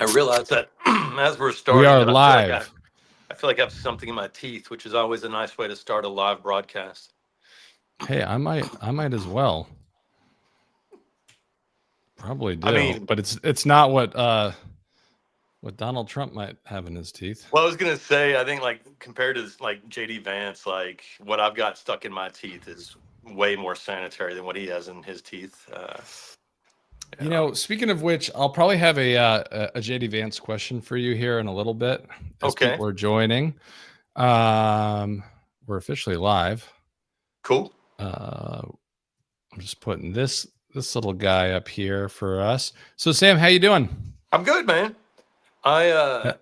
I realize that as we're We starting, are that live. I feel like I have something in my teeth, which is always a nice way to start a live broadcast. Hey, I might as well. Probably I do, mean, but it's not what Donald Trump might have in his teeth. well, I was gonna say, I think like compared to like JD Vance, like what I've got stuck in my teeth is way more sanitary than what he has in his teeth. Yeah. Speaking of which, I'll probably have a JD Vance question for you here in a little bit as Okay. people are joining. Um, we're officially live. Cool. Uh, I'm just putting this little guy up here for us. So Sam, how you doing? I'm good, man. I Yeah, uh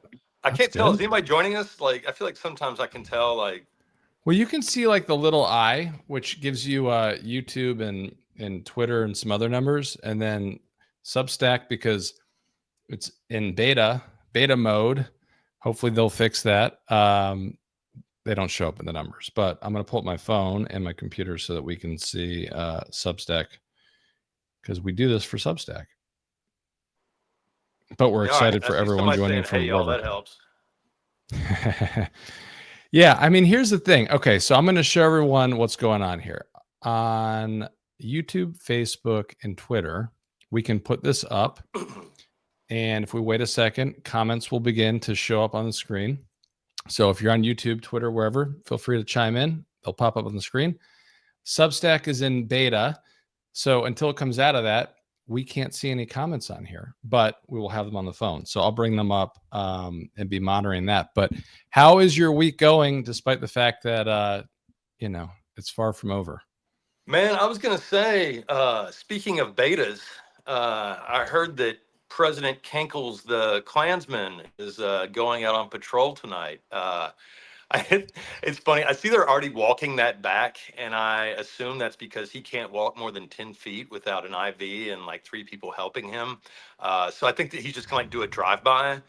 I that's can't tell. Is good. anybody joining us? Like, I feel like sometimes I can tell. Like, Well, you can see like the little eye, which gives you YouTube and Twitter and some other numbers, and then Substack because it's in beta mode. Hopefully they'll fix that. They don't show up in the numbers, but I'm going to pull up my phone and my computer so that we can see Substack because we do this for Substack. But we're all right, excited I for see everyone somebody joining saying, "Hey, from y'all," wherever. that helps. Yeah, I mean, here's the thing. Okay, so I'm going to show everyone what's going on here. On YouTube, Facebook, and Twitter, we can put this up. And if we wait a second, comments will begin to show up on the screen. So if you're on YouTube, Twitter, wherever, feel free to chime in. They'll pop up on the screen. Substack is in beta. So until it comes out of that, we can't see any comments on here, but we will have them on the phone. So I'll bring them up and be monitoring that. But how is your week going, despite the fact that it's far from over? Man, I was gonna say, speaking of betas, I heard that President Kankles, the Klansman, is going out on patrol tonight. It's funny. I see they're already walking that back, and I assume that's because he can't walk more than 10 feet without an IV and like three people helping him. So I think that he's just gonna like do a drive-by.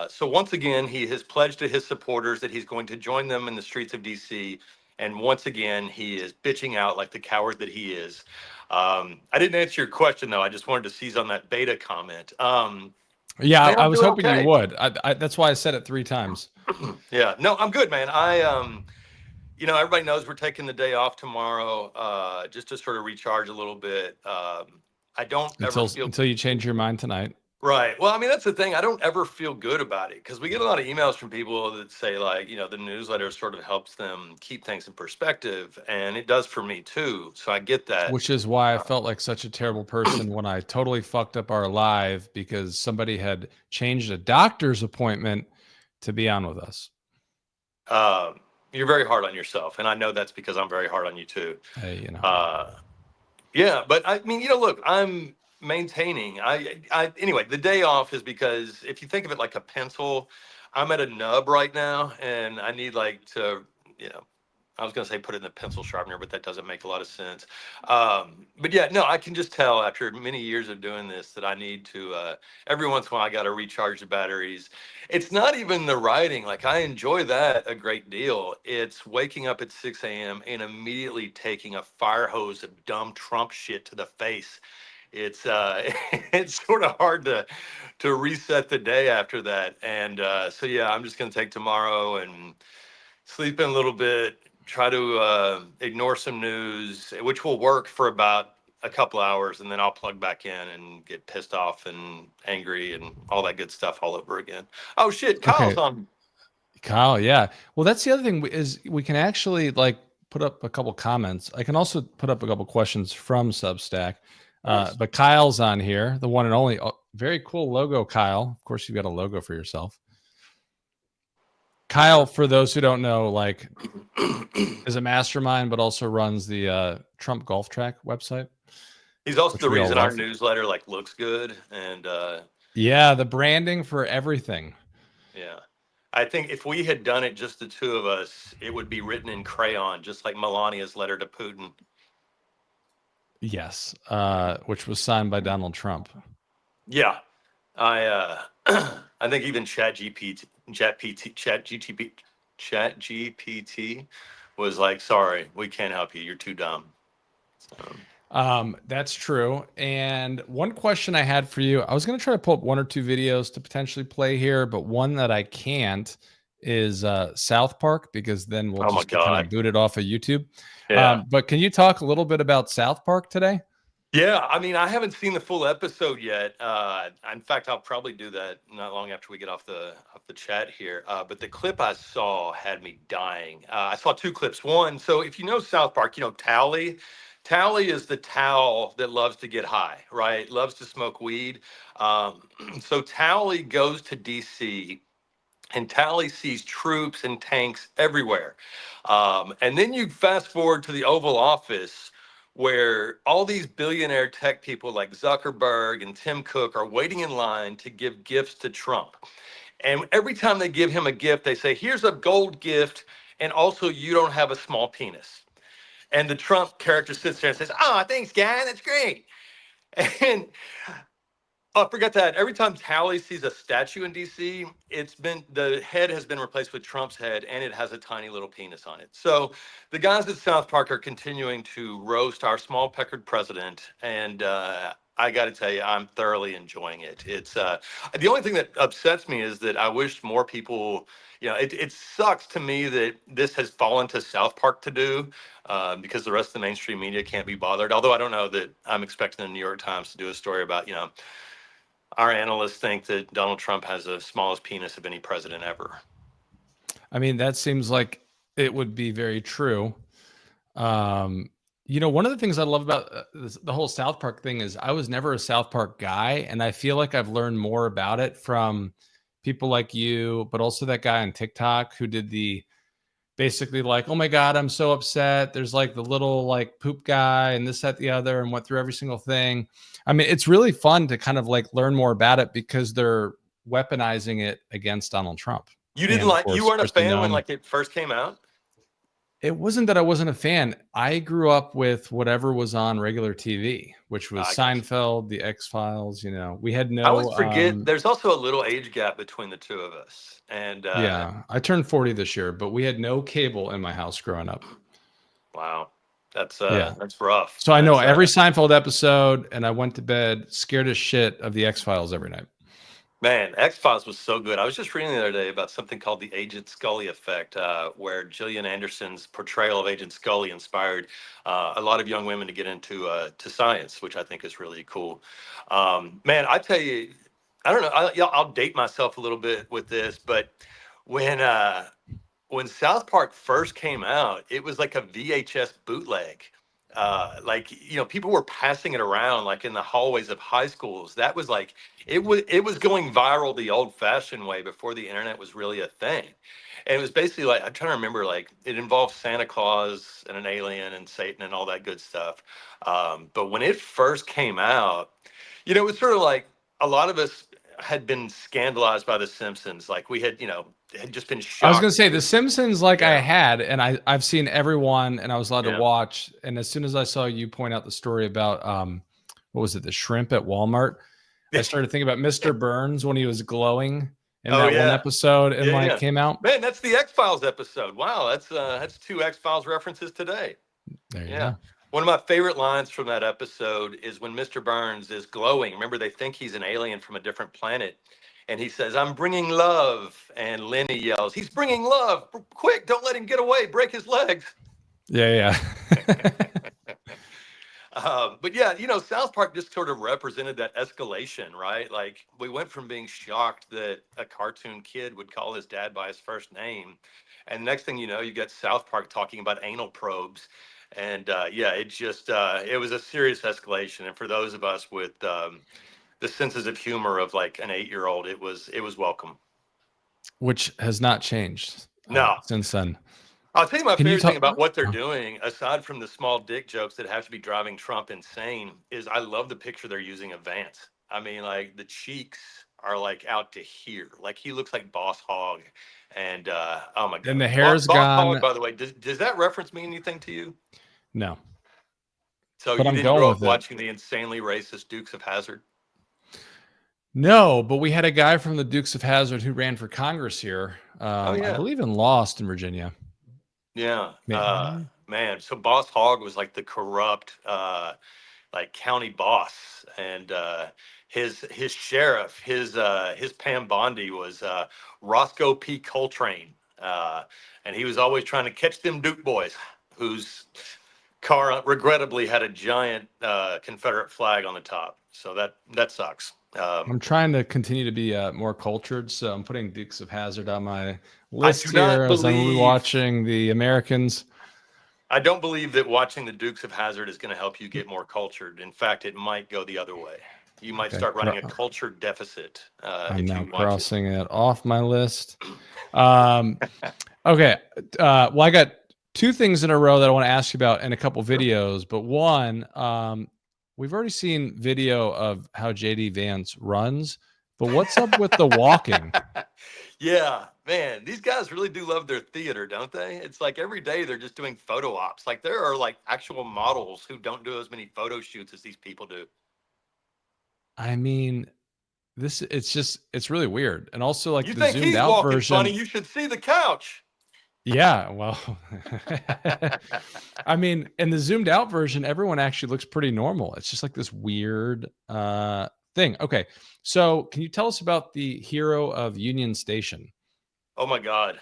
So once again, he has pledged to his supporters that he's going to join them in the streets of DC. And once again, he is bitching out like the coward that he is. I didn't answer your question though. I just wanted to seize on that beta comment. Yeah, Man, I I'm was doing hoping you okay. would. That's why I said it 3 times. Yeah, no, I'm good, man. Everybody knows we're taking the day off tomorrow, just to sort of recharge a little bit. I don't ever feel Until you change your mind tonight. right. Well, I mean, that's the thing. I don't ever feel good about it because we get a lot of emails from people that say, like, the newsletter sort of helps them keep things in perspective, and it does for me too. So I get that. Which is why I felt like such a terrible person when I totally fucked up our live because somebody had changed a doctor's appointment to be on with us. Um, you're very hard on yourself, and I know that's because I'm very hard on you too. Hey. Uh, Yeah, but I mean, look, I'm maintaining. Anyway, the day off is because if you think of it like a pencil, I'm at a nub right now, and I need like to, you know, I was gonna say put it in the pencil sharpener, but that doesn't make a lot of sense. But yeah, no, I can just tell after many years of doing this that I need to. Every once in a while, I got to recharge the batteries. It's not even the writing. Like I enjoy that a great deal. It's waking up at 6 a.m. and immediately taking a fire hose of dumb Trump shit to the face. It's it's sort of hard to reset the day after that. And so yeah, I'm just gonna take tomorrow and sleep in a little bit, try to ignore some news, which will work for about a couple hours, and then I'll plug back in and get pissed off and angry and all that good stuff all over again. Oh shit, Kyle's Okay, on. Kyle. Yeah. Well, that's the other thing is we can actually like put up a couple comments. I can also put up a couple questions from Substack. Nice. But Kyle's on here, the one and only. Oh, very cool logo, Kyle. Of course, you've got a logo for yourself. Yeah. Kyle, for those who don't know, like is a mastermind, but also runs the Trump Golf Track website, He's also which the we all reason our love. newsletter like looks good, and Yeah, the branding for everything. yeah. I think if we had done it just the two of us, it would be written in crayon, just like Melania's letter to Putin. Yes, which was signed by Donald Trump. Yeah, I think even Chat GPT was like, "Sorry, we can't help you. You're too dumb." So, That's true. And one question I had for you, I was going to try to pull up one or two videos to potentially play here, but one that I can't is South Park, because then we'll Oh my just get kind God. of booted off of YouTube. Yeah. But can you talk a little bit about South Park today? Yeah, I mean, I haven't seen the full episode yet. In fact, I'll probably do that not long after we get off the chat here. But the clip I saw had me dying. I saw two clips. One, so if you know South Park, you know Tally. Tally is the towel that loves to get high, right? Loves to smoke weed. So Tally goes to DC and Tally sees troops and tanks everywhere. And then you fast forward to the Oval Office, where all these billionaire tech people like Zuckerberg and Tim Cook are waiting in line to give gifts to Trump. And every time they give him a gift, they say, "Here's a gold gift. And also, you don't have a small penis." And the Trump character sits there and says, "Oh, thanks, guy. That's great." And oh, I forgot that. Every time Tally sees a statue in DC, the head has been replaced with Trump's head, and it has a tiny little penis on it. So the guys at South Park are continuing to roast our small peckered president, and I got to tell you, I'm thoroughly enjoying it. It's the only thing that upsets me is that I wish more people. It sucks to me that this has fallen to South Park to do, because the rest of the mainstream media can't be bothered. Although I don't know that I'm expecting the New York Times to do a story about, our analysts think that Donald Trump has the smallest penis of any president ever. I mean, that seems like it would be very true. One of the things I love about the whole South Park thing is I was never a South Park guy, and I feel like I've learned more about it from people like you, but also that guy on TikTok who did the basically like, "Oh my God, I'm so upset. There's like the little like poop guy and this, that, the other," and went through every single thing. I mean, it's really fun to kind of like learn more about it because they're weaponizing it against Donald Trump. And of You course, weren't a Kristi fan when Noem. like it first came out? It wasn't that I wasn't a fan. I grew up with whatever was on regular TV, which was I got you. Seinfeld, The X Files. We had I always no. forget there's also a little age gap between the two of us. And Yeah, I turned 40 this year, but we had no cable in my house growing up. wow, Yeah. that's rough. So I know That's every Seinfeld episode, and I went to bed scared as shit of the X Files every night. Man, X Files was so good. I was just reading the other day about something called the Agent Scully effect, where Gillian Anderson's portrayal of Agent Scully inspired a lot of young women to get into to science, which I think is really cool. Man, I tell you, I don't know. I'll date myself a little bit with this, but when when South Park first came out, it was like a VHS bootleg. People were passing it around like in the hallways of high schools. That was like it was going viral the old-fashioned way before the internet was really a thing. And it was basically like I'm trying to remember, like it involved Santa Claus and an alien and Satan and all that good stuff. But when it first came out, it was sort of like a lot of us had been scandalized by The Simpsons. Like we had just been I was gonna shocked. say The Simpsons, like I Yeah, had, and I've seen everyone, and I was allowed to yeah. watch. And as soon as I saw you point out the story about what was it, the shrimp at Walmart, I started thinking about Mr. Burns when he was glowing in Oh that one yeah. episode and Yeah, like yeah. came out. Man, that's the X Files episode. Wow, that's two X Files references today. There you Yeah. go. One of my favorite lines from that episode is when Mr. Burns is glowing. Remember, they think he's an alien from a different planet. And he says, "I'm bringing love." And Lenny yells, "He's bringing love. Quick, don't let him get away. Break his legs." Yeah, yeah. But yeah, South Park just sort of represented that escalation, right? Like we went from being shocked that a cartoon kid would call his dad by his first name, and next thing you know, you get South Park talking about anal probes, and yeah, it was a serious escalation. And for those of us with the senses of humor of like an 8-year-old, it was welcome. Which has not changed No, since then. I'll tell you my Can you favorite thing talk? about what they're doing, aside from the small dick jokes that have to be driving Trump insane, is I love the picture they're using of Vance. I mean, like the cheeks are like out to here. Like he looks like Boss Hog. And oh my And God. the hair's Boss Hog, gone. by the way, does that reference mean anything to you? No, So but you I'm didn't going grow up with it. watching the insanely racist Dukes of Hazzard? No, but we had a guy from the Dukes of Hazzard who ran for Congress here. Oh I yeah. believe in Lost in Virginia. Yeah. Maybe. man. So Boss Hogg was like the corrupt, like county boss, and his sheriff, his Pam Bondi was Roscoe P. Coltrane, and he was always trying to catch them Duke boys, whose car regrettably had a giant Confederate flag on the top. So that sucks. I'm trying to continue to be more cultured, so I'm putting Dukes of Hazzard on my I list do not here as I'm believe. watching the Americans. I don't believe that watching the Dukes of Hazzard is going to help you get more cultured. In fact, it might go the other way. You might Okay, start running a culture deficit I'm if now you watch crossing it off my list. Okay. Well, I got two things in a row that I want to ask you about in a couple videos, but one, we've already seen video of how JD Vance runs, but what's up with the walking? Yeah, man, these guys really do love their theater, don't they? It's like every day they're just doing photo ops. Like there are like actual models who don't do as many photo shoots as these people do. I mean, it's really weird. And also like You the think zoomed he's out walking funny? version. You should see the couch. Yeah, well, I mean, in the zoomed out version, everyone actually looks pretty normal. It's just like this weird thing. Okay. So, can you tell us about the hero of Union Station? Oh my God.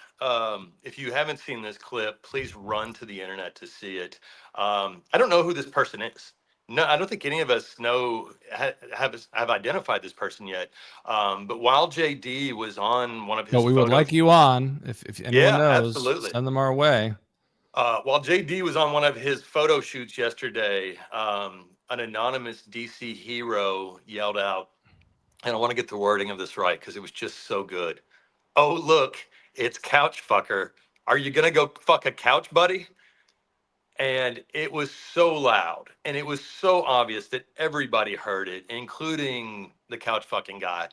If you haven't seen this clip, please run to the internet to see it. I don't know who this person is. No, I don't think any of us know have identified this person yet. But while JD was on one of But his we would like photos, you on. If anyone yeah, knows, absolutely. send them our way. While JD was on one of his photo shoots yesterday, an anonymous DC hero yelled out, and I want to get the wording of this right because it was just so good. Oh, look, it's couch fucker. Are you going to go fuck a couch, buddy? And it was so loud and it was so obvious that everybody heard it, including the couch fucking guy.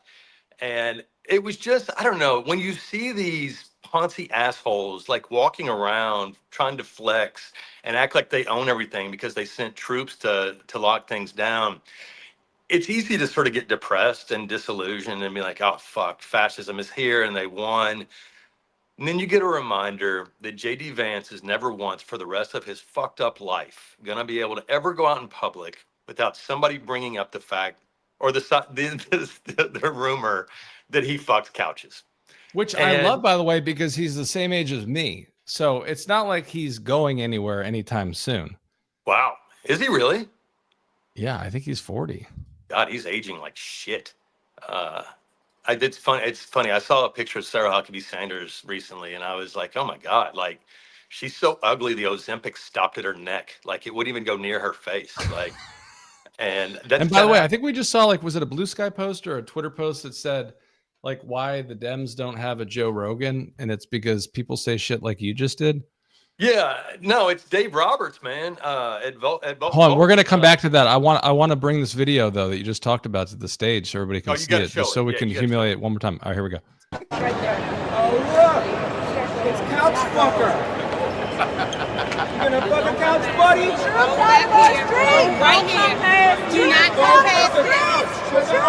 And it was just, I don't know, when you see these Ponzi assholes like walking around trying to flex and act like they own everything because they sent troops to lock things down, it's easy to sort of get depressed and disillusioned and be like, oh, fuck, fascism is here and they won. And then you get a reminder that JD Vance is never once for the rest of his fucked up life going to be able to ever go out in public without somebody bringing up the fact or the rumor that he fucks couches. Which I And love, by the way, because he's the same age as me. So it's not like he's going anywhere anytime soon. wow, is he really? Yeah, I think he's 40. God, he's aging like shit. Uh, it's funny. It's funny. I saw a picture of Sarah Huckabee Sanders recently, and I was like, "Oh my God!" Like, she's so ugly. The Ozempic stopped at her neck. Like, it wouldn't even go near her face. Like, and that's And by the kind way, of I think we just saw, like, was it a Blue Sky post or a Twitter post that said, like, why the Dems don't have a Joe Rogan, and it's because people say shit like you just did. yeah. No, it's Dave Roberts, man. At Hold on, we're gonna Vulcan. come back to that. I want to bring this video though that you just talked about to the stage so everybody Oh, can you see got to it, show just so it. we Yeah, can you gotta show humiliate it. it one more time. All right, here we go. Right there. Oh, look! It's couch fucker! You gonna fuck a couch, buddy? Right here. Do not go past this. Mr.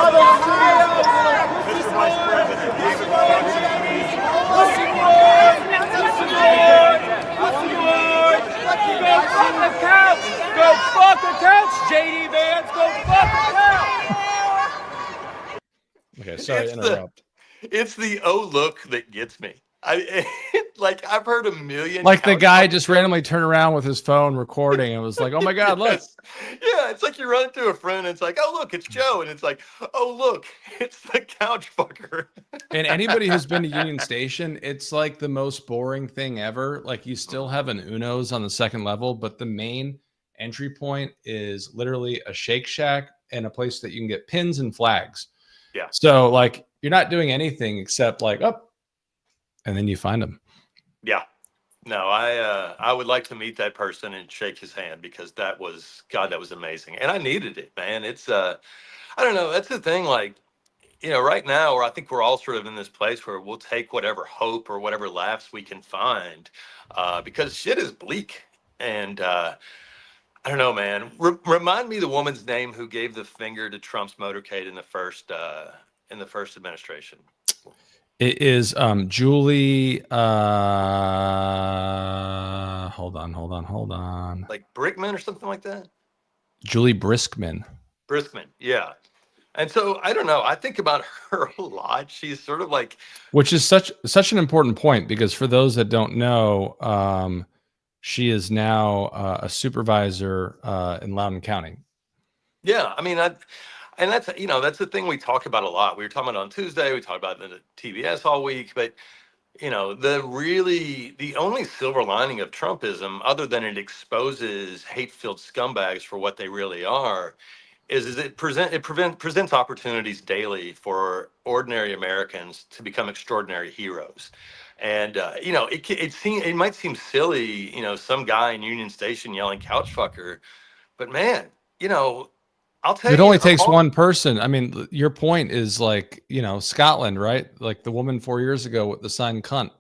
Vice President, David Go fuck the couch! Go fuck the couch, JD Vance! Go fuck the couch! Okay, sorry to It's the interrupt. it's the oh look that gets me. Like I've heard a million. Like the couch guy fucking just jokes. randomly turned around with his phone recording and was like, "Oh my God, look!" Yes. Yeah, it's like you run into a friend and it's like, oh look, it's Joe, and it's like, oh look, it's the couch fucker. And anybody who's been to Union Station, it's like the most boring thing ever. Like you still have an Uno's on the second level, but the main entry point is literally a Shake Shack and a place that you can get pins and flags. Yeah. So like you're not doing anything except like up, and then you find them. Yeah. No, I would like to meet that person and shake his hand because that was God, that was amazing. And I needed it, man. It's I don't know, that's the thing, like, right now where I think we're all sort of in this place where we'll take whatever hope or whatever laughs we can find because shit is bleak. And I don't know, man. Remind me the woman's name who gave the finger to Trump's motorcade in the first administration. It is Julie. Hold on. Like Brickman or something like that. Julie Briskman. Briskman, yeah. And so I don't know. I think about her a lot. She's sort of like, Which is such an important point, because for those that don't know, she is now a supervisor in Loudoun County. yeah. I mean, and that's that's the thing we talk about a lot. We were talking about it on Tuesday. We talked about it in the TBS all week, but the only silver lining of Trumpism, other than it exposes hate-filled scumbags for what they really are, is it presents opportunities daily for ordinary Americans to become extraordinary heroes. And it might seem silly, some guy in Union Station yelling "couch fucker," but man, I'll tell you, It only takes one person. I mean, your point is like, Scotland, right? Like the woman 4 years ago with the sign "cunt."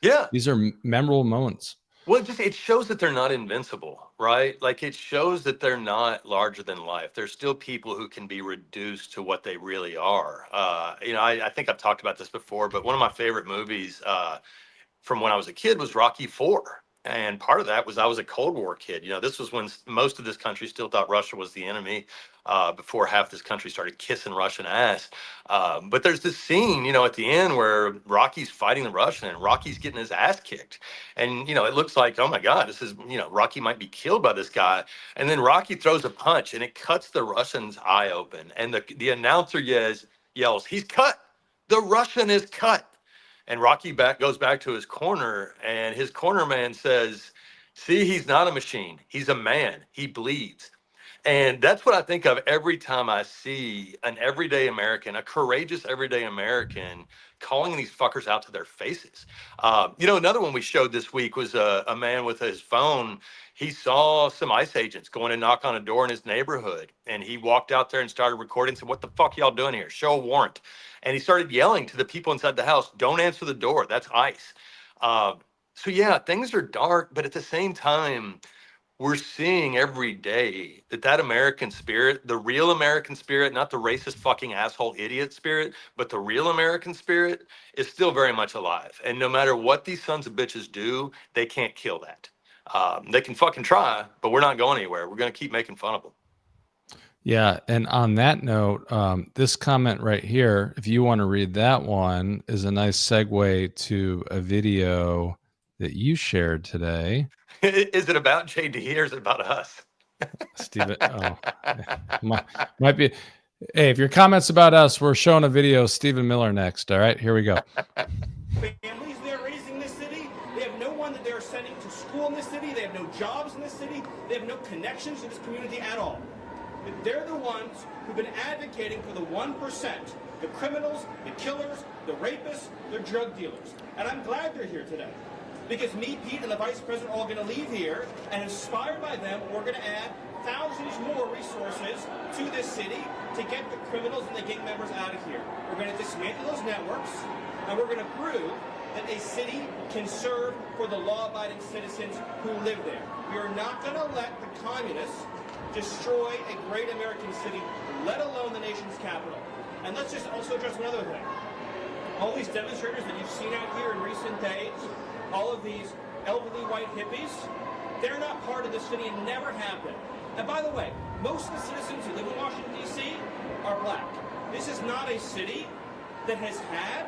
Yeah. These are memorable moments. Well, it shows that they're not invincible, right? Like it shows that they're not larger than life. There's still people who can be reduced to what they really are. I think I've talked about this before, but one of my favorite movies from when I was a kid was Rocky IV. And part of that was I was a Cold War kid. This was when most of this country still thought Russia was the enemy, before half this country started kissing Russian ass. But there's this scene, at the end where Rocky's fighting the Russian and Rocky's getting his ass kicked. And, it looks like, oh my God, this is, Rocky might be killed by this guy. And then Rocky throws a punch and it cuts the Russian's eye open. And the announcer yells, "He's cut. The Russian is cut." And Rocky goes back to his corner, and his corner man says, "See, he's not a machine. He's a man. He bleeds." And that's what I think of every time I see an everyday American, a courageous everyday American, calling these fuckers out to their faces. Another one we showed this week was a man with his phone. He saw some ICE agents going to knock on a door in his neighborhood, and he walked out there and started recording. Said, "What the fuck y'all doing here? Show a warrant." And he started yelling to the people inside the house, "Don't answer the door. That's ICE." So yeah, things are dark, but at the same time, we're seeing every day that American spirit, the real American spirit, not the racist fucking asshole idiot spirit, but the real American spirit is still very much alive. And no matter what these sons of bitches do, they can't kill that. They can fucking try, but we're not going anywhere. We're going to keep making fun of them. Yeah. And on that note, this comment right here, if you want to read that one, is a nice segue to a video that you shared today. Is it about JD or is it about us? Steven, might be. Hey, if your comments about us, we're showing a video of Stephen Miller next. All right, here we go. Families they're raising in this city. They have no one that they're sending to school in this city. They have no jobs in this city. They have no connections to this community at all. But they're the ones who've been advocating for the 1%, the criminals, the killers, the rapists, the drug dealers. And I'm glad they're here today. Because me, Pete, and the Vice President are all going to leave here, and inspired by them, we're going to add thousands more resources to this city to get the criminals and the gang members out of here. We're going to dismantle those networks, and we're going to prove that a city can serve for the law-abiding citizens who live there. We are not going to let the communists destroy a great American city, let alone the nation's capital. And let's just also address one other thing. All these demonstrators that you've seen out here in recent days, all of these elderly white hippies, they're not part of the city and never have been. And by the way, most of the citizens who live in Washington, D.C. are black. This is not a city that has had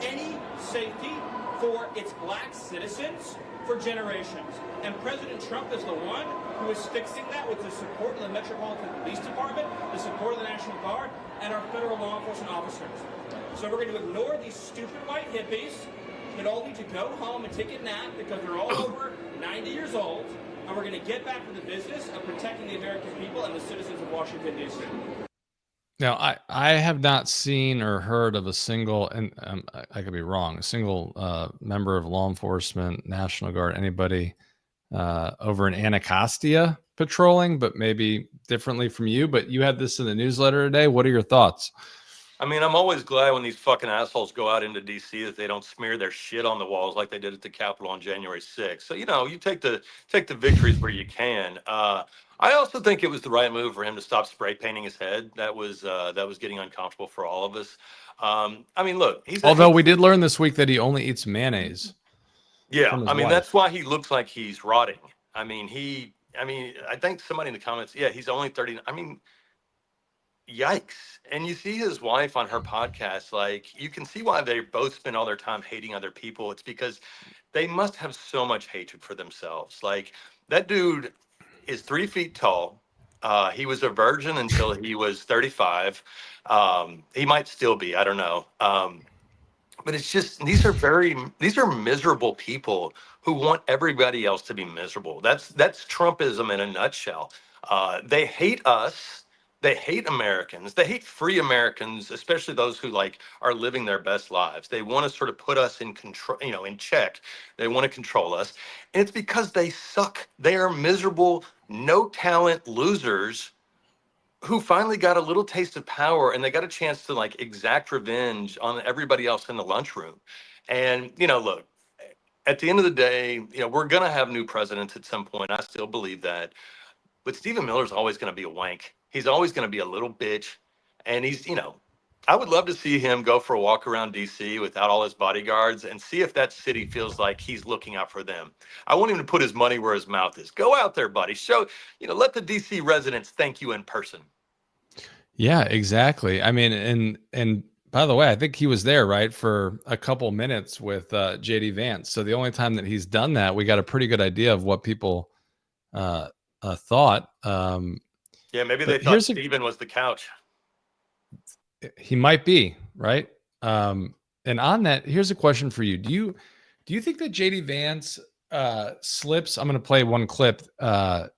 any safety for its black citizens for generations. And President Trump is the one who is fixing that with the support of the Metropolitan Police Department, the support of the National Guard, and our federal law enforcement officers. So we're going to ignore these stupid white hippies that all need to go home and take a nap because they're all over 90 years old, and we're going to get back to the business of protecting the American people and the citizens of Washington, D.C. Now, I have not seen or heard of a single, and I could be wrong, a single member of law enforcement, National Guard, anybody over in Anacostia patrolling, but maybe differently from you. But you had this in the newsletter today. What are your thoughts? I mean, I'm always glad when these fucking assholes go out into DC that they don't smear their shit on the walls like they did at the Capitol on January 6th. So, you know, you take the victories where you can. I also think it was the right move for him to stop spray painting his head. That was getting uncomfortable for all of us. I mean, look, Although we did learn this week that he only eats mayonnaise. yeah, from his I mean, wife. that's why he looks like he's rotting. I mean, I think somebody in the comments, yeah, he's only 30. I mean, yikes. And you see his wife on her podcast, like, you can see why they both spend all their time hating other people. It's because they must have so much hatred for themselves. Like, that dude is 3 feet tall. He was a virgin until he was 35. He might still be, I don't know. But it's just these are miserable people who want everybody else to be miserable. That's Trumpism in a nutshell. They hate us. They hate Americans. They hate free Americans, especially those who like are living their best lives. They want to sort of put us in control, you know, in check. They want to control us. And it's because they suck. They are miserable, no talent losers who finally got a little taste of power and they got a chance to like exact revenge on everybody else in the lunchroom. And, you know, look, at the end of the day, you know, we're going to have new presidents at some point. I still believe that. But Stephen Miller's always going to be a wank. He's always going to be a little bitch. And he's, you know, I would love to see him go for a walk around DC without all his bodyguards and see if that city feels like he's looking out for them. I want him to put his money where his mouth is. Go out there, buddy. Show, you know, let the DC residents thank you in person. Yeah, exactly. I mean, and by the way, I think he was there, right, for a couple minutes with JD Vance. So the only time that he's done that, we got a pretty good idea of what people thought. Yeah, maybe but they thought Stephen was the couch. He might be, right? And on that, here's a question for you. Do you think that JD Vance slips? I'm going to play one clip that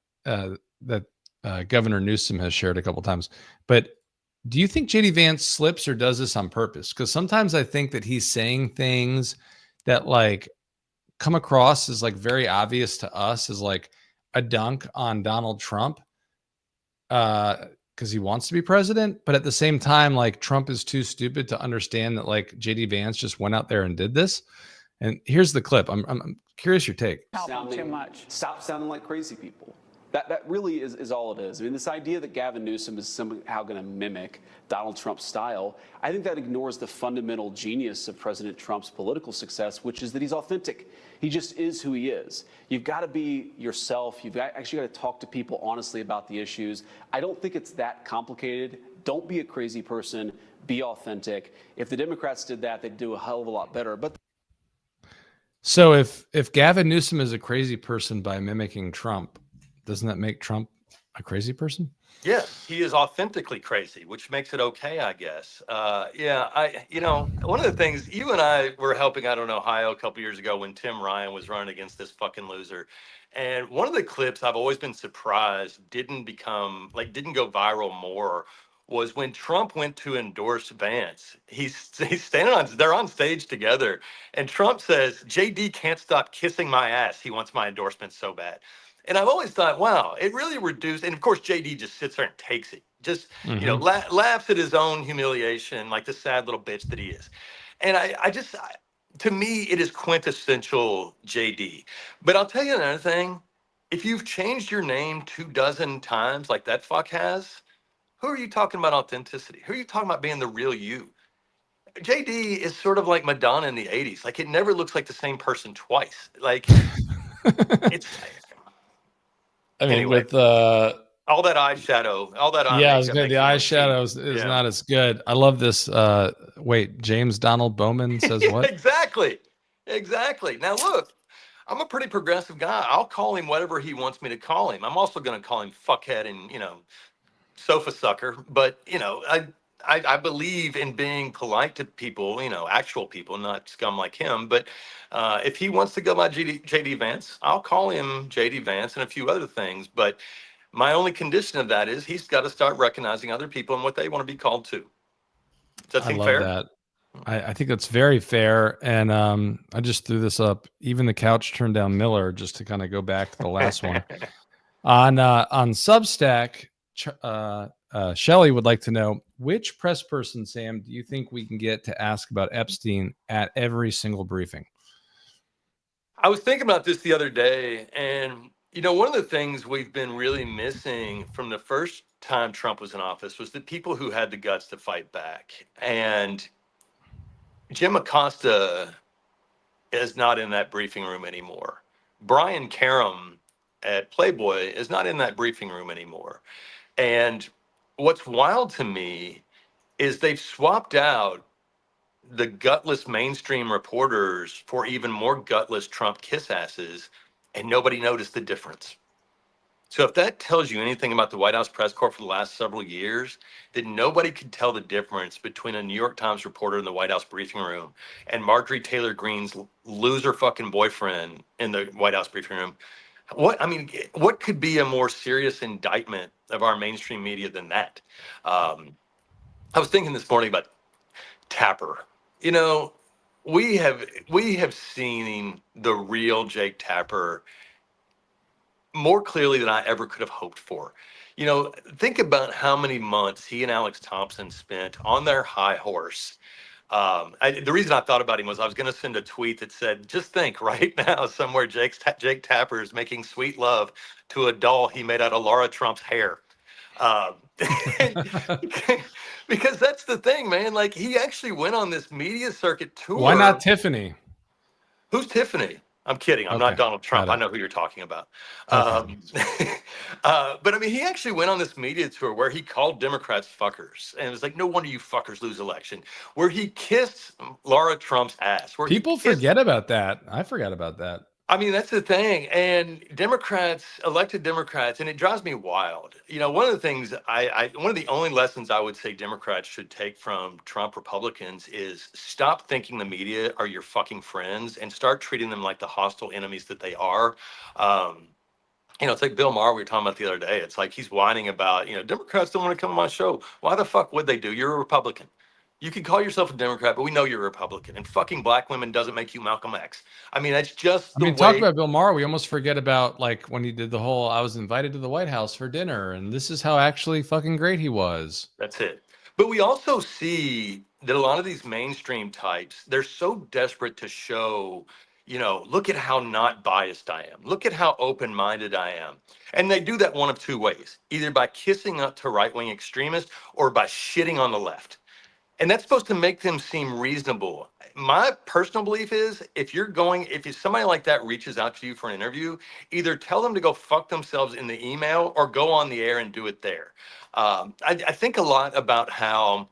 Governor Newsom has shared a couple times. But do you think JD Vance slips or does this on purpose? Because sometimes I think that he's saying things that like come across as like very obvious to us as like a dunk on Donald Trump because he wants to be president. But at the same time, like Trump is too stupid to understand that like JD Vance just went out there and did this. And here's the clip. I'm curious your take. Too much. Stop sounding like crazy people. That really is all it is. I mean, this idea that Gavin Newsom is somehow going to mimic Donald Trump's style, I think that ignores the fundamental genius of President Trump's political success, which is that he's authentic. He just is who he is. You've got to be yourself. You've actually got to talk to people honestly about the issues. I don't think it's that complicated. Don't be a crazy person. Be authentic. If the Democrats did that, they'd do a hell of a lot better. But so if Gavin Newsom is a crazy person by mimicking Trump, doesn't that make Trump a crazy person? Yes, he is authentically crazy, which makes it okay, I guess. You know, one of the things you and I were helping out in Ohio a couple years ago when Tim Ryan was running against this fucking loser. And one of the clips I've always been surprised didn't go viral more was when Trump went to endorse Vance. He's standing they're on stage together. And Trump says, JD can't stop kissing my ass. He wants my endorsement so bad. And I've always thought, wow, it really reduced. And of course, JD just sits there and takes it, just, you know, laughs at his own humiliation, like the sad little bitch that he is. And to me, it is quintessential JD. But I'll tell you another thing. If you've changed your name 24 times like that fuck has, who are you talking about authenticity? Who are you talking about being the real you? JD is sort of like Madonna in the 80s. Like, it never looks like the same person twice. Like, it's... I mean, anyway, with all that eyeshadow, all that eye. Yeah, I was good. The eyeshadow is not as good. I love this. Wait, James Donald Bowman says what? Exactly. Now look, I'm a pretty progressive guy. I'll call him whatever he wants me to call him. I'm also going to call him fuckhead and, you know, sofa sucker. But, you know, I believe in being polite to people, you know, actual people, not scum like him. But if he wants to go by JD Vance, I'll call him JD Vance and a few other things. But my only condition of that is he's got to start recognizing other people and what they want to be called to. Does that seem fair? That. I think that's very fair. And I just threw this up. Even the couch turned down Miller, just to kind of go back to the last one. On Substack, Shelley would like to know, which press person, Sam, do you think we can get to ask about Epstein at every single briefing? I was thinking about this the other day, and one of the things we've been really missing from the first time Trump was in office was the people who had the guts to fight back. And Jim Acosta is not in that briefing room anymore. Brian Karem at Playboy is not in that briefing room anymore. And what's wild to me is they've swapped out the gutless mainstream reporters for even more gutless Trump kiss asses, and nobody noticed the difference. So if that tells you anything about the White House press corps for the last several years, that nobody could tell the difference between a New York Times reporter in the White House briefing room and Marjorie Taylor Greene's loser fucking boyfriend in the White House briefing room. What could be a more serious indictment of our mainstream media than that? I was thinking this morning about Tapper. We have seen the real Jake Tapper more clearly than I ever could have hoped for. Think about how many months he and Alex Thompson spent on their high horse. The reason I thought about him was I was going to send a tweet that said, just think right now somewhere Jake Tapper is making sweet love to a doll he made out of Laura Trump's hair. Because that's the thing, man. Like, he actually went on this media circuit tour. Why not Tiffany? Who's Tiffany? I'm kidding. I'm not Donald Trump. I know who you're talking about. Okay. But he actually went on this media tour where he called Democrats fuckers. And it was like, no wonder you fuckers lose election. Where he kissed Laura Trump's ass. People forget about that. I forgot about that. That's the thing. And elected Democrats, and it drives me wild. One of the things one of the only lessons I would say Democrats should take from Trump Republicans is stop thinking the media are your fucking friends and start treating them like the hostile enemies that they are. It's like Bill Maher we were talking about the other day. It's like he's whining about, Democrats don't want to come on my show. Why the fuck would they do? You're a Republican. You can call yourself a Democrat, but we know you're a Republican. And fucking black women doesn't make you Malcolm X. That's just the way. Talk about Bill Maher. We almost forget about, like, when he did the whole, I was invited to the White House for dinner, and this is how actually fucking great he was. That's it. But we also see that a lot of these mainstream types, they're so desperate to show, look at how not biased I am. Look at how open-minded I am. And they do that one of two ways, either by kissing up to right-wing extremists or by shitting on the left. And that's supposed to make them seem reasonable. My personal belief is if somebody like that reaches out to you for an interview, either tell them to go fuck themselves in the email or go on the air and do it there. I think a lot about how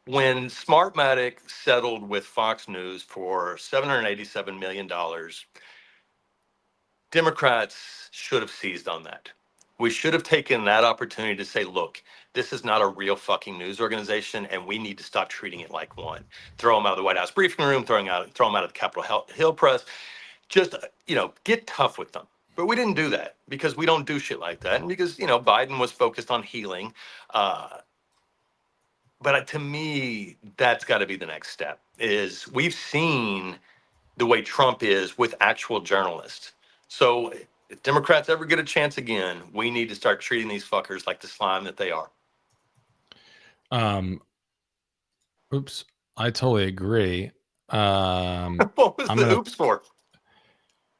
when Smartmatic settled with Fox News for $787 million, Democrats should have seized on that. We should have taken that opportunity to say, look, this is not a real fucking news organization, and we need to stop treating it like one. Throw them out of the White House briefing room, throw them out of the Capitol Hill press. Just, get tough with them. But we didn't do that because we don't do shit like that. And because, Biden was focused on healing. But to me, that's got to be the next step, is we've seen the way Trump is with actual journalists. So if Democrats ever get a chance again, we need to start treating these fuckers like the slime that they are. Oops. I totally agree. What was the oops for?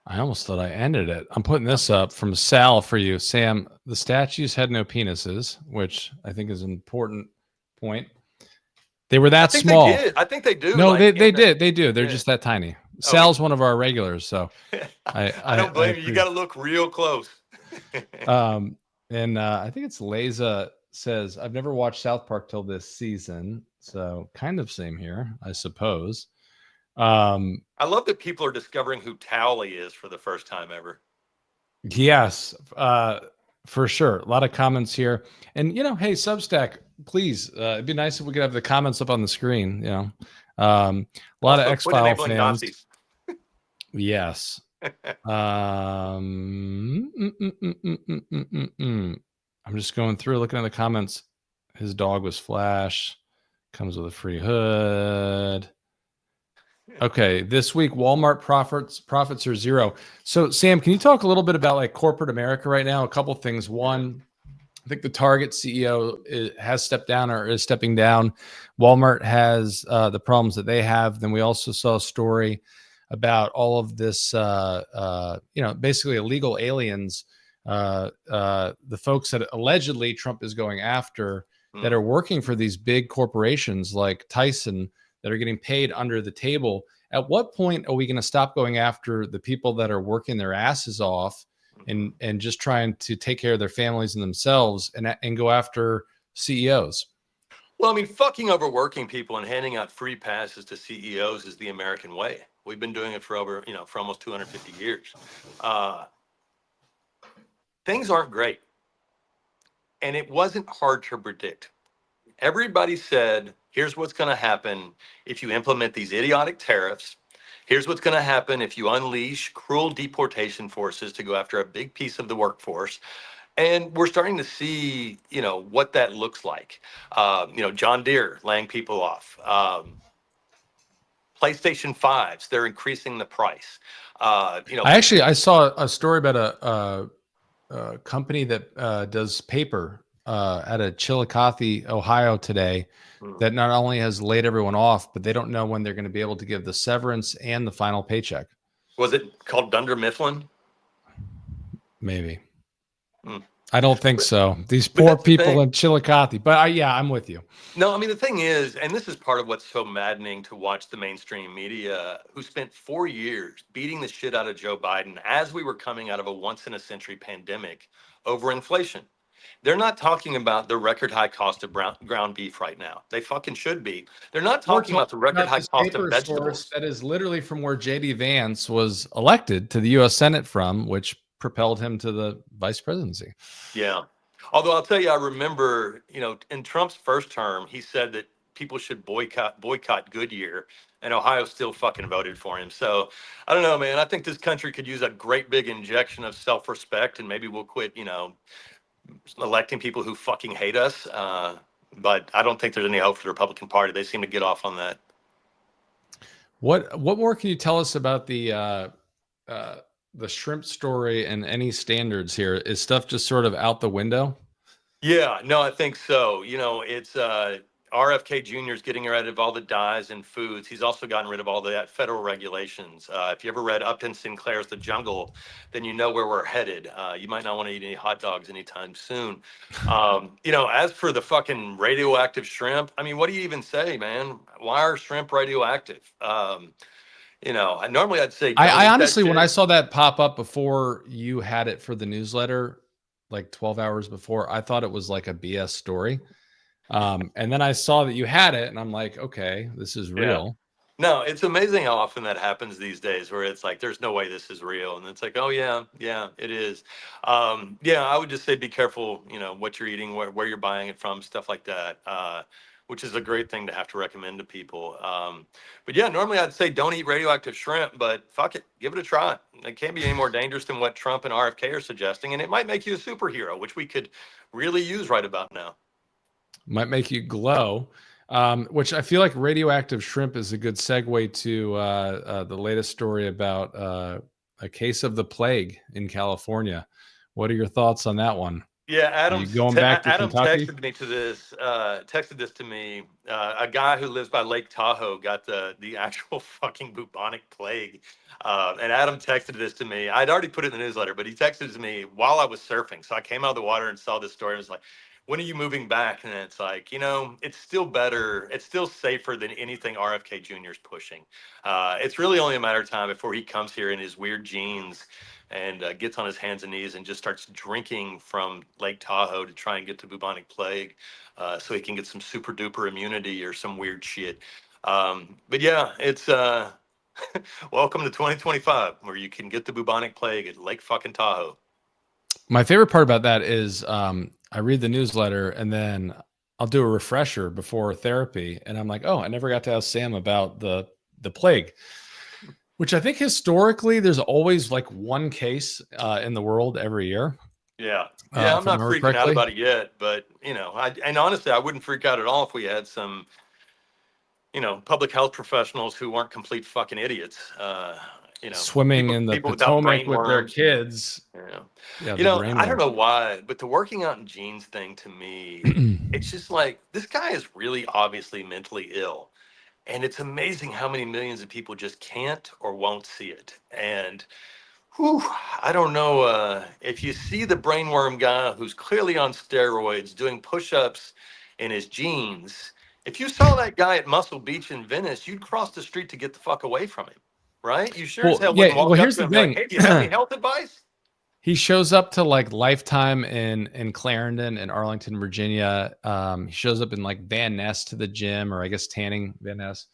I almost thought I ended it. I'm putting this up from Sal for you. Sam, the statues had no penises, which I think is an important point. They were that small. I think they do. No, they did. They do. They're just that tiny. Sal's one of our regulars, so I don't blame you. You got to look real close. And I think it's Leza says, I've never watched South Park till this season, so kind of same here, I suppose. I love that people are discovering who Towley is for the first time ever. Yes, for sure. A lot of comments here, and hey, Substack, please. It'd be nice if we could have the comments up on the screen. A lot of X-File fans. Nazis. Yes. I'm just going through, looking at the comments. His dog was Flash. Comes with a free hood. Okay, this week Walmart profits are zero. So Sam, can you talk a little bit about like corporate America right now? A couple things. One, I think the Target CEO has stepped down or is stepping down. Walmart has the problems that they have. Then we also saw a story about all of this, basically illegal aliens, the folks that allegedly Trump is going after that are working for these big corporations like Tyson that are getting paid under the table. At what point are we going to stop going after the people that are working their asses off and just trying to take care of their families and themselves and go after CEOs? Well, I mean, fucking overworking people and handing out free passes to CEOs is the American way. We've been doing it for for almost 250 years. Things aren't great. And it wasn't hard to predict. Everybody said, here's what's going to happen if you implement these idiotic tariffs. Here's what's going to happen if you unleash cruel deportation forces to go after a big piece of the workforce. And we're starting to see, what that looks like. John Deere laying people off. PlayStation 5s, they're increasing the price. I saw a story about a company that does paper out of Chillicothe, Ohio today that not only has laid everyone off, but they don't know when they're going to be able to give the severance and the final paycheck. Was it called Dunder Mifflin? Maybe. I don't think so. These poor people in Chillicothe. But I'm with you. No, I mean, the thing is, and this is part of what's so maddening to watch the mainstream media, who spent 4 years beating the shit out of Joe Biden as we were coming out of a once-in-a-century pandemic over inflation. They're not talking about the record high cost of ground beef right now. They fucking should be. They're not talking about the record high cost of vegetables. That is literally from where J.D. Vance was elected to the U.S. Senate from, which propelled him to the vice presidency. Yeah. Although I'll tell you, I remember, in Trump's first term, he said that people should boycott Goodyear, and Ohio still fucking voted for him. So I don't know, man. I think this country could use a great big injection of self-respect, and maybe we'll quit, electing people who fucking hate us. But I don't think there's any hope for the Republican Party. They seem to get off on that. What more can you tell us about the shrimp story and any standards here? Is stuff just sort of out the window? Yeah, no, I think so. It's RFK Jr. is getting rid of all the dyes in foods. He's also gotten rid of all the federal regulations. If you ever read Upton Sinclair's The Jungle, then you know where we're headed. You might not want to eat any hot dogs anytime soon. As for the fucking radioactive shrimp, I mean, what do you even say, man? Why are shrimp radioactive? Normally I'd say. I honestly, when I saw that pop up before you had it for the newsletter, like 12 hours before, I thought it was like a BS story. And then I saw that you had it and I'm like, okay, this is real. No, it's amazing how often that happens these days where it's like, there's no way this is real. And it's like, oh yeah, it is. I would just say, be careful, what you're eating, where you're buying it from, stuff like that. Which is a great thing to have to recommend to people. But yeah, normally I'd say don't eat radioactive shrimp, but fuck it, give it a try. It can't be any more dangerous than what Trump and RFK are suggesting. And it might make you a superhero, which we could really use right about now. Might make you glow, which I feel like radioactive shrimp is a good segue to the latest story about a case of the plague in California. What are your thoughts on that one? Yeah, Adam Kentucky? texted this to me. A guy who lives by Lake Tahoe got the actual fucking bubonic plague. And Adam texted this to me. I'd already put it in the newsletter, but he texted it to me while I was surfing. So I came out of the water and saw this story and was like, when are you moving back? And it's like, it's still better. It's still safer than anything RFK Jr. is pushing. It's really only a matter of time before he comes here in his weird jeans and gets on his hands and knees and just starts drinking from Lake Tahoe to try and get the bubonic plague so he can get some super duper immunity or some weird shit. But yeah, it's welcome to 2025 where you can get the bubonic plague at Lake fucking Tahoe. My favorite part about that is I read the newsletter and then I'll do a refresher before therapy. And I'm like, oh, I never got to ask Sam about the plague, which I think historically there's always like one case in the world every year. Yeah. I'm not freaking out about it yet, but and honestly, I wouldn't freak out at all if we had some, public health professionals who weren't complete fucking idiots. swimming in the people without Potomac brain with their worms. kids. Yeah. Yeah, You the know, brain I don't worm. know why, but the working out in jeans thing to me, it's just like this guy is really obviously mentally ill. And it's amazing how many millions of people just can't or won't see it. And whew, I don't know if you see the brainworm guy who's clearly on steroids doing push-ups in his jeans. If you saw that guy at Muscle Beach in Venice, you'd cross the street to get the fuck away from him, right? You sure as Well, hell wouldn't yeah. Well, walk up here's to him the and be like, "Hey, do you have any thing. health advice?" He shows up to like Lifetime in Clarendon in Arlington, Virginia. He shows up in like Van Ness to the gym, or I guess tanning Van Ness,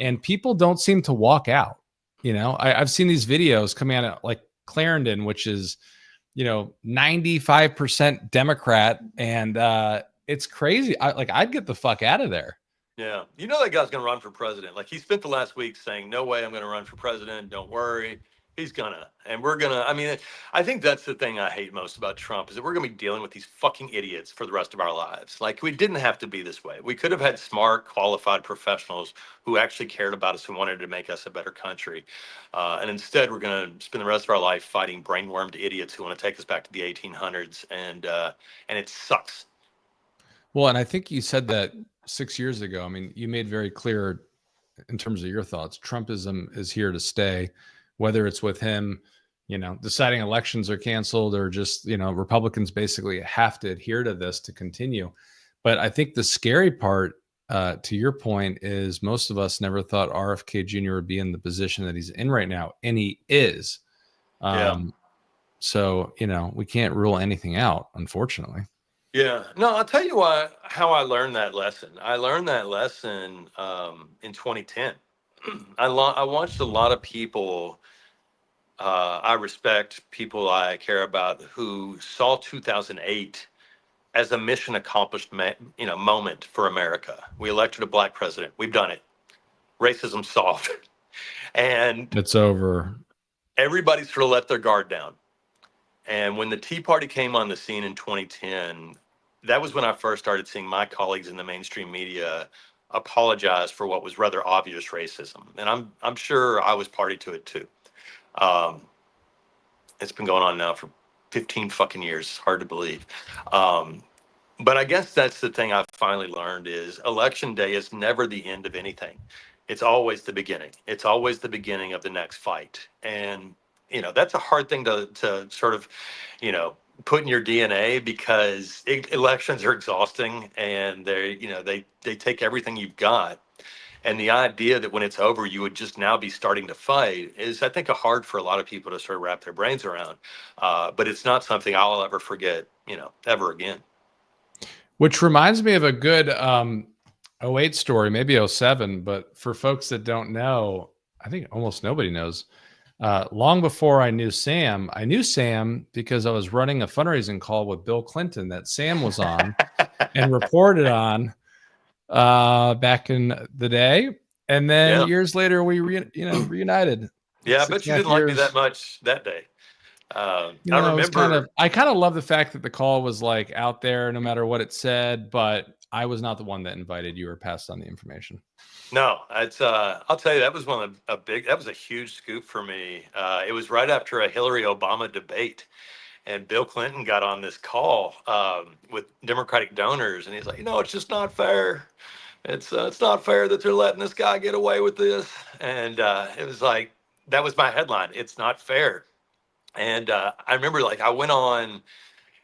and people don't seem to walk out. I've seen these videos coming out of like Clarendon, which is 95% Democrat, and it's crazy. I'd get the fuck out of there. Yeah. You know that guy's going to run for president. Like he spent the last week saying, "No way I'm going to run for president. Don't worry." He's gonna. And we're going to, I mean, I think that's the thing I hate most about Trump is that we're going to be dealing with these fucking idiots for the rest of our lives. Like we didn't have to be this way. We could have had smart, qualified professionals who actually cared about us, who wanted to make us a better country. And instead we're going to spend the rest of our life fighting brainwormed idiots who want to take us back to the 1800s. And it sucks. Well, and I think you said that 6 years ago. I mean, you made very clear in terms of your thoughts, Trumpism is here to stay, whether it's with him, deciding elections are canceled or just, Republicans basically have to adhere to this to continue. But I think the scary part, to your point, is most of us never thought RFK Jr. would be in the position that he's in right now. And he is. So, we can't rule anything out, unfortunately. Yeah, no, I'll tell you how I learned that lesson. I learned that lesson in 2010. I watched a lot of people I respect, people I care about, who saw 2008 as a mission accomplished, moment for America. We elected a black president. We've done it. Racism solved, and It's over. everybody sort of let their guard down. And when the Tea Party came on the scene in 2010, that was when I first started seeing my colleagues in the mainstream media apologize for what was rather obvious racism. And I'm sure I was party to it too. It's been going on now for 15 fucking years. It's hard to believe. But I guess that's the thing I've finally learned is election day is never the end of anything. It's always the beginning. It's always the beginning of the next fight. And, that's a hard thing to sort of, put in your DNA because elections are exhausting and they take everything you've got. And the idea that when it's over, you would just now be starting to fight is, I think, hard for a lot of people to sort of wrap their brains around. But it's not something I'll ever forget, ever again. Which reminds me of a good 08 story, maybe 07. But for folks that don't know, I think almost nobody knows. Long before I knew Sam because I was running a fundraising call with Bill Clinton that Sam was on and reported on back in the day. And then years later, we reunited. Yeah, I bet you didn't like me that much that day. I remember. I kind of love the fact that the call was like out there, no matter what it said. But I was not the one that invited you or passed on the information. No, it's. I'll tell you, that was that was a huge scoop for me. It was right after a Hillary Obama debate, and Bill Clinton got on this call with Democratic donors, and he's like, it's just not fair. It's not fair that they're letting this guy get away with this. And it was like, that was my headline. It's not fair. And I remember, I went on.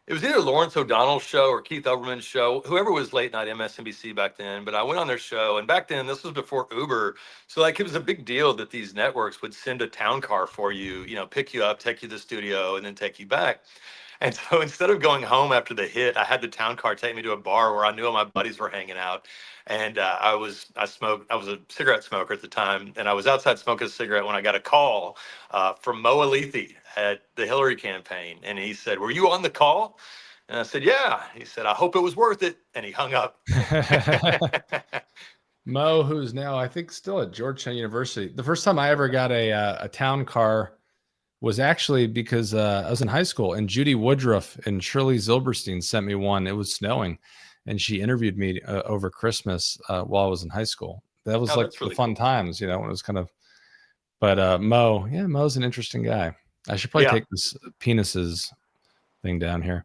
It was either Lawrence O'Donnell's show or Keith Olbermann's show, whoever was late night MSNBC back then. But I went on their show, and back then, this was before Uber. So it was a big deal that these networks would send a town car for you, pick you up, take you to the studio, and then take you back. And so instead of going home after the hit, I had the town car take me to a bar where I knew all my buddies were hanging out. And I was a cigarette smoker at the time. And I was outside smoking a cigarette when I got a call from Mo Alithi at the Hillary campaign. And he said, "Were you on the call?" And I said, "Yeah." He said, "I hope it was worth it." And he hung up. Mo, who's now, I think, still at Georgetown University. The first time I ever got a town car was actually because I was in high school, and Judy Woodruff and Shirley Zilberstein sent me one. It was snowing, and she interviewed me over Christmas while I was in high school. That was Oh, like that's really the fun cool. times, when it was kind of. But Mo's an interesting guy. I should probably Yeah. take this penises thing down here.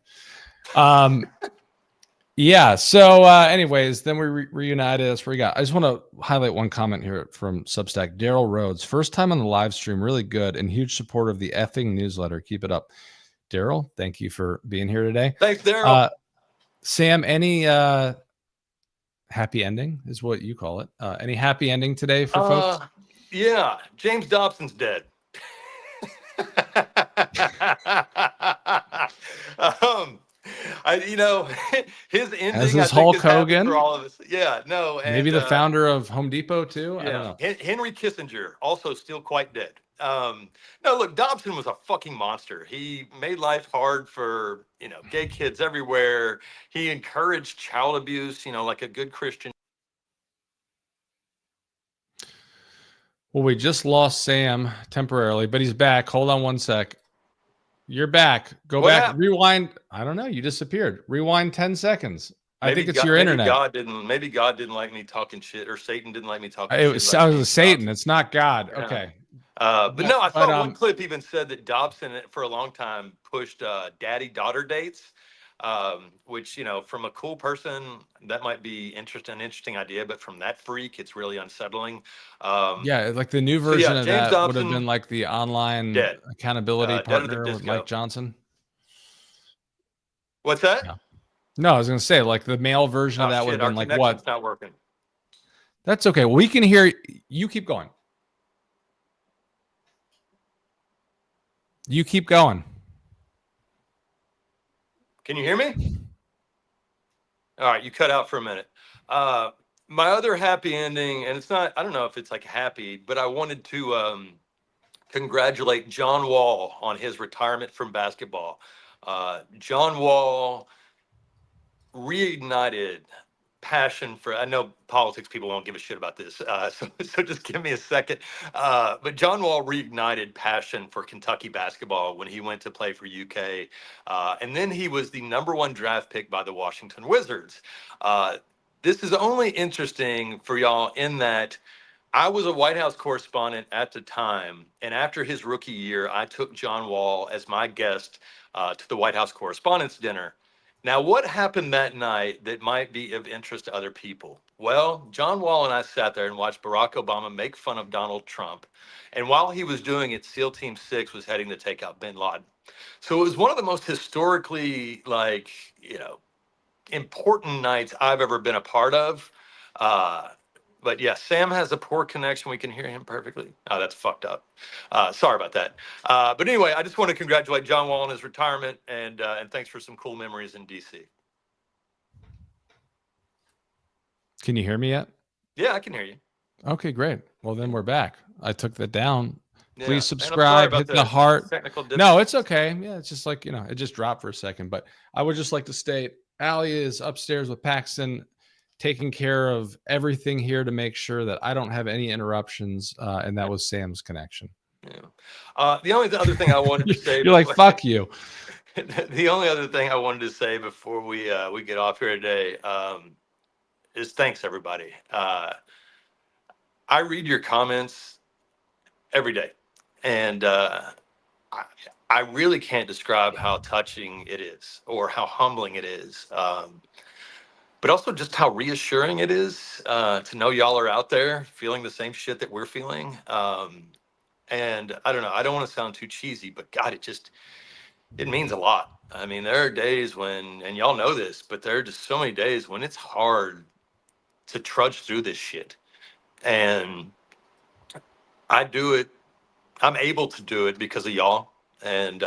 Yeah. So, anyways, then we reunited. That's where we got. I just want to highlight one comment here from Substack. Daryl Rhodes, first time on the live stream, really good and huge supporter of the effing newsletter. Keep it up, Daryl. Thank you for being here today. Thanks, Daryl. Sam, any happy ending is what you call it? Any happy ending today for folks? Yeah, James Dobson's dead. His ending. As is I think Hulk is happy Hogan? for all of us. Yeah, no, and, Maybe the founder of Home Depot too. I don't know. Henry Kissinger, also still quite dead. No, look, Dobson was a fucking monster. He made life hard for, gay kids everywhere. He encouraged child abuse, like a good Christian. Well, we just lost Sam temporarily, but he's back. Hold on one sec. You're back. Go What back. happened? Rewind. I don't know. You disappeared. Rewind 10 seconds. I think it's God, your internet. Maybe God didn't like me talking shit, or Satan didn't like me talking It shit. was, about I was James Satan. Dobson. It's not God. Yeah. Okay. But no, I saw but, one clip even said that Dobson for a long time pushed daddy-daughter dates, which, from a cool person, that might be an interesting idea, but from that freak, it's really unsettling. Yeah, like the new version of James that would have Dobson, been like the online dead. accountability Dead of the partner with disco. Mike Johnson. What's that? Yeah. No, I was going to say like the male version of that would have Our been like connection's what? not working. That's okay. We can hear you. Keep going. You keep going. Can you hear me? All right, you cut out for a minute. My other happy ending, and it's not, I don't know if it's like happy, but I wanted to congratulate John Wall on his retirement from basketball. John Wall reignited passion for, I know politics people don't give a shit about this, so just give me a second. But John Wall reignited passion for Kentucky basketball when he went to play for UK. And then he was the #1 draft pick by the Washington Wizards. This is only interesting for y'all in that I was a White House correspondent at the time. And after his rookie year, I took John Wall as my guest to the White House Correspondents' Dinner. Now, what happened that night that might be of interest to other people? Well, John Wall and I sat there and watched Barack Obama make fun of Donald Trump. And while he was doing it, SEAL Team 6 was heading to take out bin Laden. So it was one of the most historically, important nights I've ever been a part of. But yeah, Sam has a poor connection. We can hear him perfectly. Oh, that's fucked up. Sorry about that. But anyway, I just want to congratulate John Wall on his retirement, and thanks for some cool memories in DC. Can you hear me yet? Yeah, I can hear you. Okay, great. Well, then we're back. I took that down. Yeah. Please And I'm sorry subscribe, about hit the heart. technical No, difficulties. it's okay. Yeah, it's just like, it just dropped for a second. But I would just like to state Allie is upstairs with Paxton, taking care of everything here to make sure that I don't have any interruptions. And that was Sam's connection. Yeah. The only other thing I wanted to say. You're like, fuck you. The only other thing I wanted to say before we get off here today is thanks, everybody. I read your comments every day, and I really can't describe how touching it is or how humbling it is, but also just how reassuring it is to know y'all are out there feeling the same shit that we're feeling. And I don't know, I don't want to sound too cheesy, but God, it means a lot. I mean, there are days when, and y'all know this, but there are just so many days when it's hard to trudge through this shit. And I do it. I'm able to do it because of y'all. And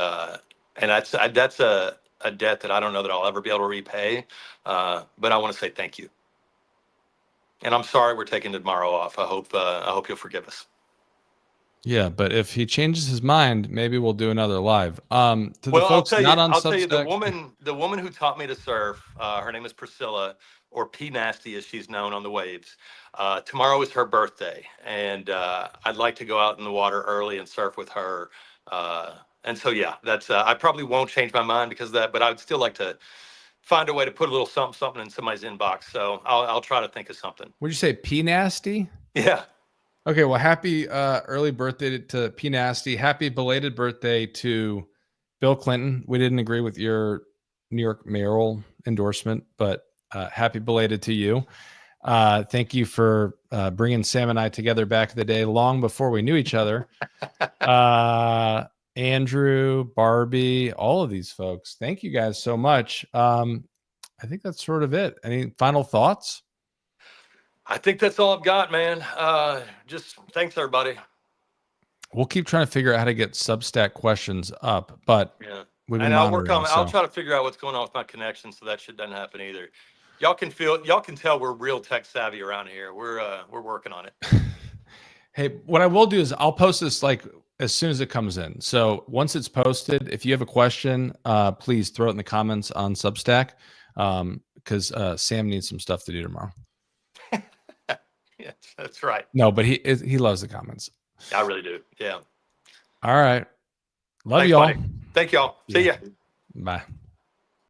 that's a debt that I don't know that I'll ever be able to repay. But I want to say thank you. And I'm sorry we're taking tomorrow off. I hope you'll forgive us. Yeah, but if he changes his mind, maybe we'll do another live. To the Well, folks not on I'll tell you, the Substack, woman who taught me to surf, her name is Priscilla, or P Nasty as she's known on the waves. Tomorrow is her birthday, and I'd like to go out in the water early and surf with her. And so, yeah, that's I probably won't change my mind because of that, but I would still like to find a way to put a little something in somebody's inbox. So I'll try to think of something. would you say P nasty? Yeah. Okay, well, happy early birthday to P Nasty. Happy belated birthday to Bill Clinton. We didn't agree with your New York mayoral endorsement, but happy belated to you. Thank you for bringing Sam and I together back in the day, long before we knew each other. Andrew, Barbie, all of these folks. Thank you guys so much. I think that's sort of it. Any final thoughts? I think that's all I've got, man. Just thanks, everybody. We'll keep trying to figure out how to get Substack questions up, but Yeah. we've been And I'll work monitoring, on. I'll so- try to figure out what's going on with my connection, so that shit doesn't happen either. Y'all can tell we're real tech savvy around here. We're working on it. Hey, what I will do is I'll post this like as soon as it comes in. So once it's posted, if you have a question, please throw it in the comments on Substack, because Sam needs some stuff to do tomorrow. Yeah, that's right. No, but he loves the comments. I really do. Yeah. All right, love Thanks, y'all. buddy. Thank y'all. See ya. Bye.